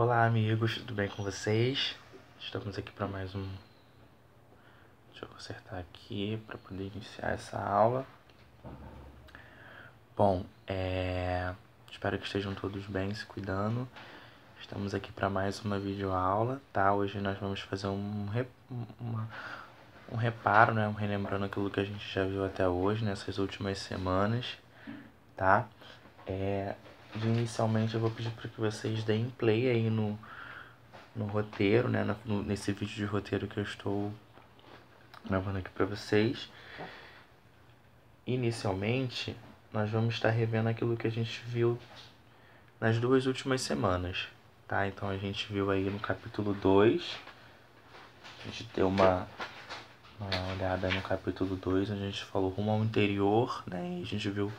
Olá amigos, tudo bem com vocês? Estamos aqui para mais um... Deixa eu consertar aqui para poder iniciar essa aula. Bom, espero que estejam todos bem, se cuidando. Estamos aqui para mais uma videoaula, tá? Hoje nós vamos fazer um reparo, né? Relembrando aquilo que a gente já viu até hoje, nessas últimas semanas, tá? Inicialmente eu vou pedir para que vocês deem play aí no roteiro, né? Nesse vídeo de roteiro que eu estou gravando aqui para vocês. Inicialmente, nós vamos estar revendo aquilo que a gente viu nas duas últimas semanas, tá? Então a gente viu aí no capítulo 2, a gente deu uma olhada no capítulo 2, a gente falou rumo ao interior, né? E a gente viu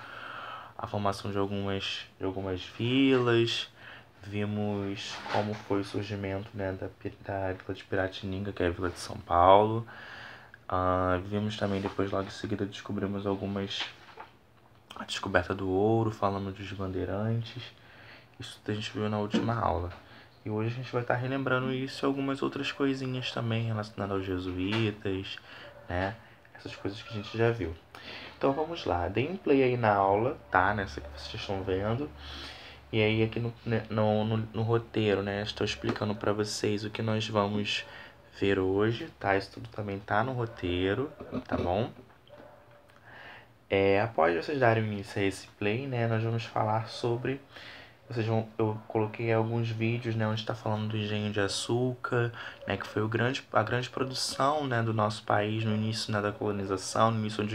a formação de algumas vilas, vimos como foi o surgimento, né, da vila de Piratininga, que é a vila de São Paulo. Vimos também depois, logo em seguida, descobrimos a descoberta do ouro, falamos dos bandeirantes. Isso a gente viu na última aula. E hoje a gente vai estar relembrando isso e algumas outras coisinhas também relacionadas aos jesuítas, né? Essas coisas que a gente já viu. Então vamos lá, deem play aí na aula, tá? Nessa que vocês estão vendo. E aí aqui no roteiro, né? Estou explicando para vocês o que nós vamos ver hoje, tá? Isso tudo também tá no roteiro, tá bom? Após vocês darem início a esse play, né? Nós vamos falar sobre... eu coloquei alguns vídeos, né, onde está falando do engenho de açúcar, né, que foi a grande produção, né, do nosso país no início, né, da colonização, no início onde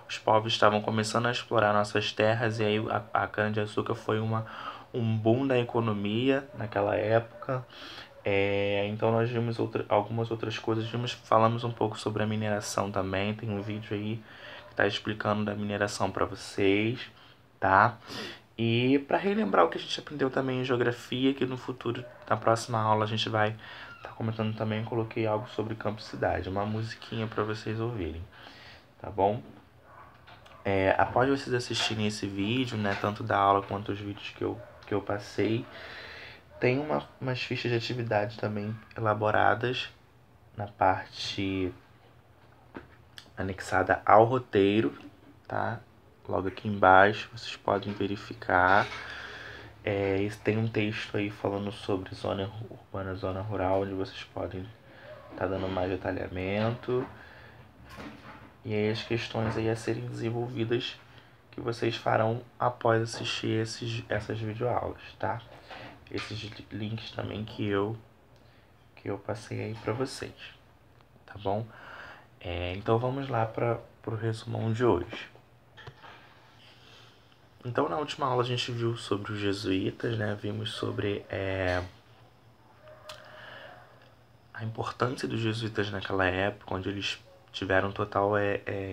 os povos estavam começando a explorar nossas terras, e aí a cana-de-açúcar foi um boom da economia naquela época. Então nós vimos algumas outras coisas, falamos um pouco sobre a mineração também, tem um vídeo aí que está explicando da mineração para vocês, tá? E para relembrar o que a gente aprendeu também em geografia, que no futuro, na próxima aula, a gente vai estar comentando também, coloquei algo sobre Campo Cidade, uma musiquinha para vocês ouvirem, tá bom? Após vocês assistirem esse vídeo, né, tanto da aula quanto os vídeos que eu passei, tem umas fichas de atividade também elaboradas na parte anexada ao roteiro, tá? Logo aqui embaixo vocês podem verificar. Tem um texto aí falando sobre zona urbana, zona rural, onde vocês podem estar dando mais detalhamento. E aí as questões aí a serem desenvolvidas que vocês farão após assistir essas videoaulas, tá? Esses links também que eu passei aí para vocês, tá bom? Então vamos lá para o resumão de hoje. Então na última aula a gente viu sobre os jesuítas, né? Vimos sobre a importância dos jesuítas naquela época, onde eles tiveram total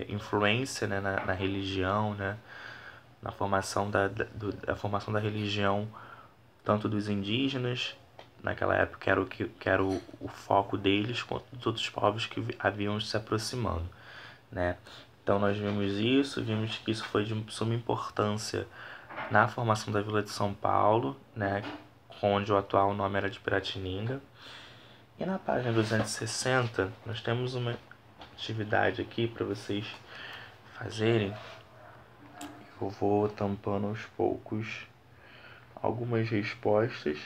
influência, né, na religião, né? Na formação da formação da religião, tanto dos indígenas, naquela época que era o foco deles, quanto dos outros povos que haviam se aproximando, né? Então nós vimos que isso foi de suma importância na formação da Vila de São Paulo, né? Onde o atual nome era de Piratininga. E na página 260 nós temos uma atividade aqui para vocês fazerem. Eu vou tampando aos poucos algumas respostas,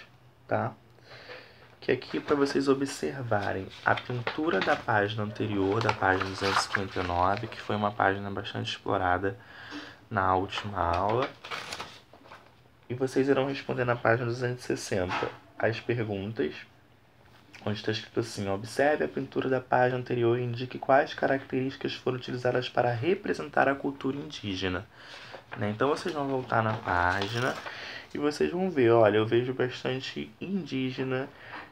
tá? Que aqui para vocês observarem a pintura da página anterior, da página 259, que foi uma página bastante explorada na última aula. E vocês irão responder na página 260 as perguntas, onde está escrito assim: observe a pintura da página anterior e indique quais características foram utilizadas para representar a cultura indígena. Então vocês vão voltar na página e vocês vão ver, olha, eu vejo bastante indígena,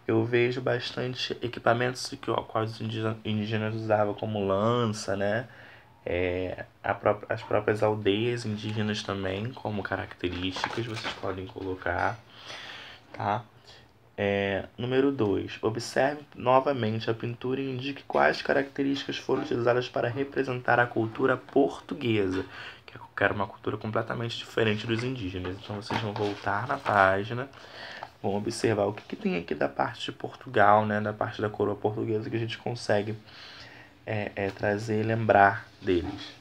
eu vejo bastante equipamentos que os indígenas usavam, como lança, né? As próprias aldeias indígenas também, como características, vocês podem colocar, tá? Número 2. Observe novamente a pintura e indique quais características foram utilizadas para representar a cultura portuguesa, que era uma cultura completamente diferente dos indígenas. Então vocês vão voltar na página, Vamos observar o que tem aqui da parte de Portugal, né, da parte da coroa portuguesa, que a gente consegue trazer e lembrar deles.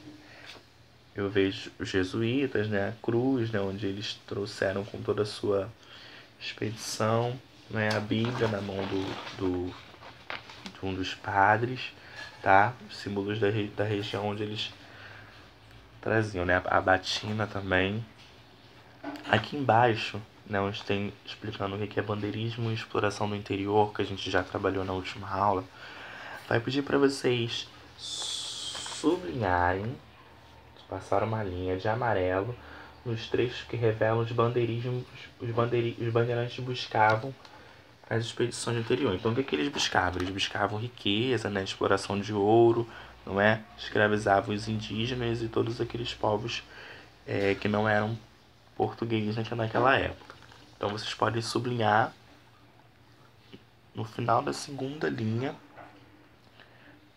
Eu vejo os jesuítas, né, a cruz, né, onde eles trouxeram com toda a sua expedição, né, a Bíblia na mão de um dos padres, tá? Os símbolos da região onde eles traziam, né, a batina também. Aqui embaixo, né, onde tem explicando o que é bandeirismo e exploração do interior, que a gente já trabalhou na última aula, vai pedir para vocês sublinharem, passar uma linha de amarelo nos trechos que revelam os bandeirismos, os bandeirantes buscavam as expedições do interior. Então, o que eles buscavam? Eles buscavam riqueza, né, exploração de ouro, não é? Escravizavam os indígenas e todos aqueles povos que não eram portugueses naquela época. Então, vocês podem sublinhar no final da segunda linha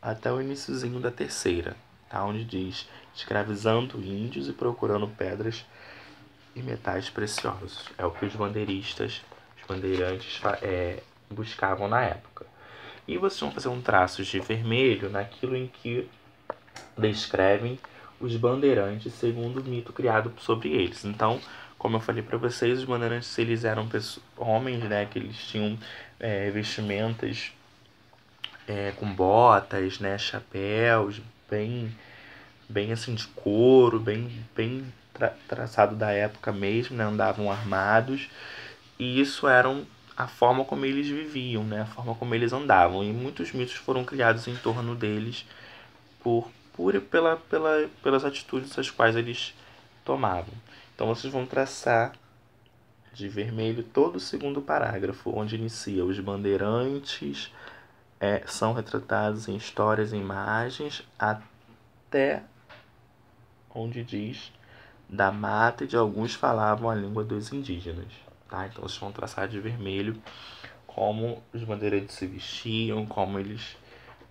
até o iniciozinho da terceira, tá? Onde diz escravizando índios e procurando pedras e metais preciosos. É o que os bandeirantes buscavam na época. E vocês vão fazer um traço de vermelho naquilo em que descrevem os bandeirantes segundo o mito criado sobre eles. Então, como eu falei para vocês, os bandeirantes eles eram homens, né, que eles tinham vestimentas com botas, né, chapéus, bem assim de couro, bem traçado da época mesmo, né, andavam armados, e isso era a forma como eles viviam, né, a forma como eles andavam, e muitos mitos foram criados em torno deles pelas atitudes as quais eles tomavam. Então vocês vão traçar de vermelho todo o segundo parágrafo, onde inicia os bandeirantes são retratados em histórias e imagens até onde diz da mata e de alguns falavam a língua dos indígenas. Tá? Então vocês vão traçar de vermelho como os bandeirantes se vestiam, como eles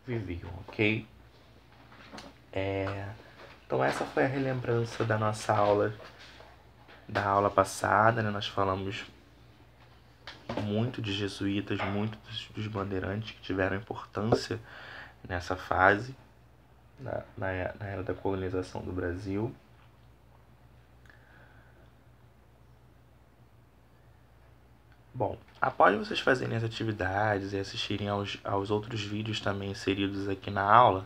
viviam, ok? Então essa foi a relembrança da nossa aula, da aula passada, né? Nós falamos muito de jesuítas, muito dos bandeirantes que tiveram importância nessa fase, na era da colonização do Brasil. Bom, após vocês fazerem as atividades e assistirem aos outros vídeos também inseridos aqui na aula,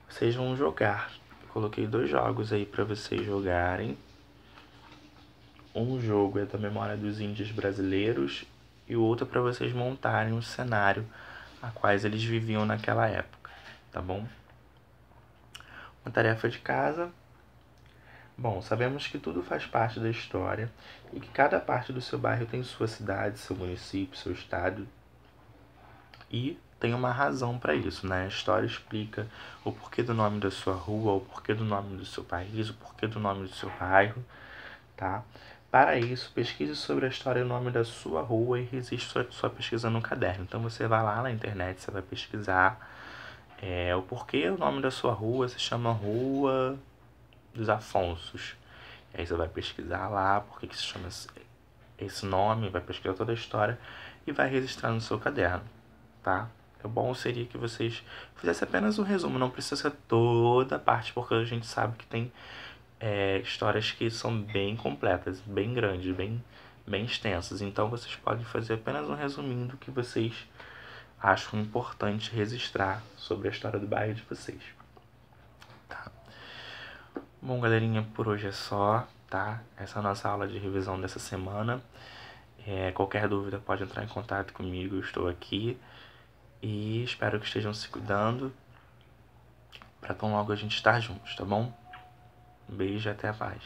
vocês vão jogar. Eu coloquei 2 jogos aí para vocês jogarem. Um jogo é da memória dos índios brasileiros e o outro é para vocês montarem um cenário a quais eles viviam naquela época, tá bom? Uma tarefa de casa. Bom, sabemos que tudo faz parte da história e que cada parte do seu bairro tem sua cidade, seu município, seu estado e tem uma razão para isso, né? A história explica o porquê do nome da sua rua, o porquê do nome do seu país, o porquê do nome do seu bairro, tá? Para isso, pesquise sobre a história e o nome da sua rua e registre sua pesquisa no caderno. Então você vai lá na internet, você vai pesquisar o porquê o nome da sua rua se chama Rua dos Afonsos. E aí você vai pesquisar lá porque que se chama esse nome, vai pesquisar toda a história e vai registrar no seu caderno, tá? O bom seria que vocês fizessem apenas um resumo, não precisa ser toda a parte, porque a gente sabe que tem histórias que são bem completas, bem grandes, bem extensas. Então vocês podem fazer apenas um resuminho do que vocês acham importante registrar sobre a história do bairro de vocês. Tá? Bom, galerinha, por hoje é só, tá? Essa é a nossa aula de revisão dessa semana. Qualquer dúvida pode entrar em contato comigo, eu estou aqui. E espero que estejam se cuidando para tão logo a gente estar juntos, tá bom? Um beijo e até mais.